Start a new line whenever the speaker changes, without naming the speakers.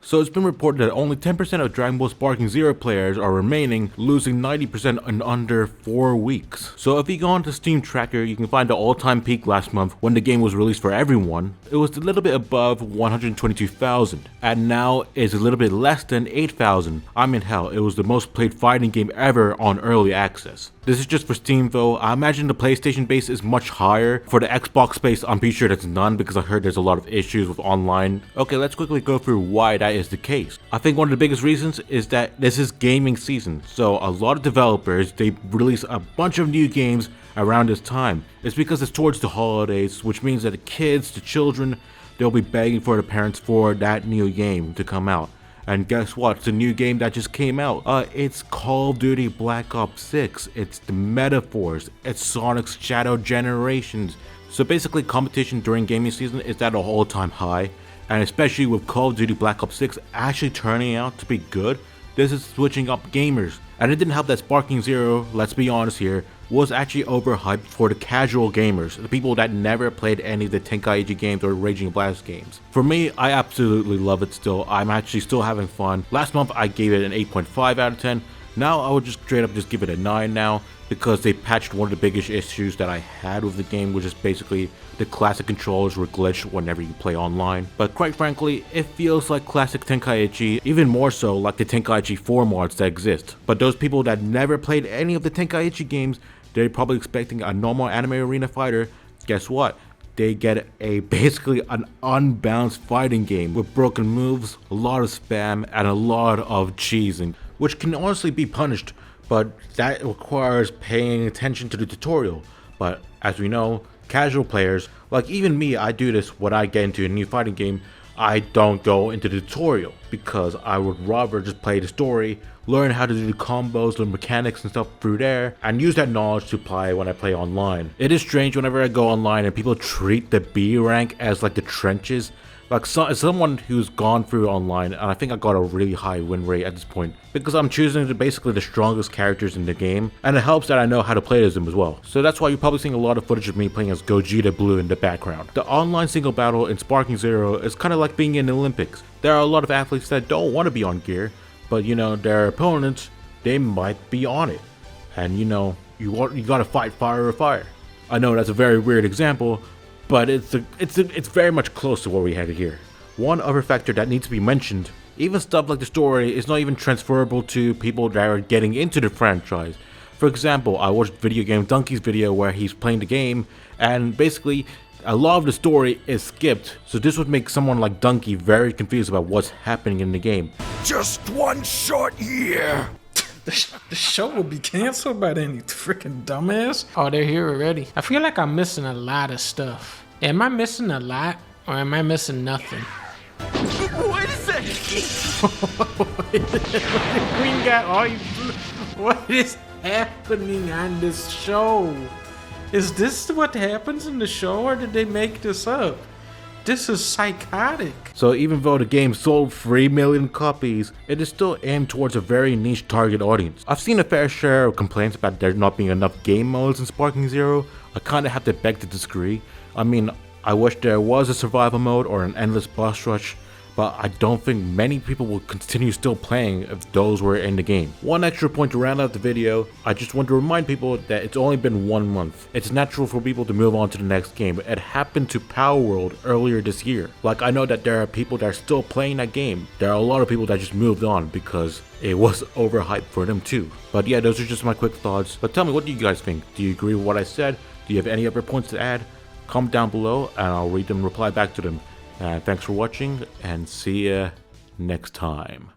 So it's been reported that only 10% of Dragon Ball Sparking Zero players are remaining, losing 90% in under 4 weeks. So if you go onto Steam Tracker, you can find the all-time peak last month when the game was released for everyone. It was a little bit above 122,000, and now it's a little bit less than 8,000. I mean, hell, it was the most played fighting game ever on early access. This is just for Steam though. I imagine the PlayStation base is much higher. For the Xbox base, I'm pretty sure that's none because I heard there's a lot of issues with online. Okay, let's quickly go through why that is the case. I think one of the biggest reasons is that this is gaming season. So a lot of developers, they release a bunch of new games around this time. It's because it's towards the holidays, which means that the kids, the children, they'll be begging for the parents for that new game to come out. And guess what? It's a new game that just came out. It's Call of Duty Black Ops 6. It's the Metaphors. It's Sonic's Shadow Generations. So basically, competition during gaming season is at an all-time high. And especially with Call of Duty Black Ops 6 actually turning out to be good, this is switching up gamers. And it didn't help that Sparking Zero, let's be honest here, was actually overhyped for the casual gamers, the people that never played any of the Tenkaichi games or Raging Blast games. For me, I absolutely love it still. I'm actually still having fun. Last month I gave it an 8.5 out of 10. Now I would just straight up just give it a 9 now, because they patched one of the biggest issues that I had with the game, which is basically the classic controllers were glitched whenever you play online. But quite frankly, it feels like classic Tenkaichi, even more so like the Tenkaichi 4 mods that exist. But those people that never played any of the Tenkaichi games, they're probably expecting a normal anime arena fighter. Guess what? They get basically an unbalanced fighting game with broken moves, a lot of spam, and a lot of cheesing, which can honestly be punished, but that requires paying attention to the tutorial. But as we know, casual players, like even me, I do this when I get into a new fighting game. I don't go into the tutorial because I would rather just play the story, learn how to do the combos, the mechanics and stuff through there, and use that knowledge to apply when I play online. It is strange whenever I go online and people treat the B rank as like the trenches. Like as someone who's gone through online, and I think I got a really high win rate at this point, because I'm choosing basically the strongest characters in the game, and it helps that I know how to play as them as well. So that's why you're probably seeing a lot of footage of me playing as Gogeta Blue in the background. The online single battle in Sparking Zero is kind of like being in the Olympics. There are a lot of athletes that don't want to be on gear, but you know, their opponents, they might be on it. And you know, you gotta fight fire or fire. I know that's a very weird example, but it's very much close to what we had here. One other factor that needs to be mentioned, even stuff like the story is not even transferable to people that are getting into the franchise. For example, I watched Video Game Donkey's video where he's playing the game, and basically a lot of the story is skipped, so this would make someone like Donkey very confused about what's happening in the game.
Just one short year!
The show will be canceled by then, you freaking dumbass. Oh, they're here already. I feel like I'm missing a lot of stuff. Am I missing a lot, or am I missing nothing?
Wait a second!
Green guy, what is happening on this show? Is this what happens in the show, or did they make this up? This is psychotic.
So even though the game sold 3 million copies, it is still aimed towards a very niche target audience. I've seen a fair share of complaints about there not being enough game modes in Sparking Zero. I kinda have to beg to disagree. I mean, I wish there was a survival mode or an endless boss rush, but I don't think many people will continue still playing if those were in the game. One extra point to round out the video, I just want to remind people that it's only been 1 month. It's natural for people to move on to the next game. It happened to Power World earlier this year. Like, I know that there are people that are still playing that game. There are a lot of people that just moved on because it was overhyped for them too. But yeah, those are just my quick thoughts. But tell me, what do you guys think? Do you agree with what I said? Do you have any other points to add? Comment down below and I'll read them and reply back to them. Thanks for watching, and see ya next time.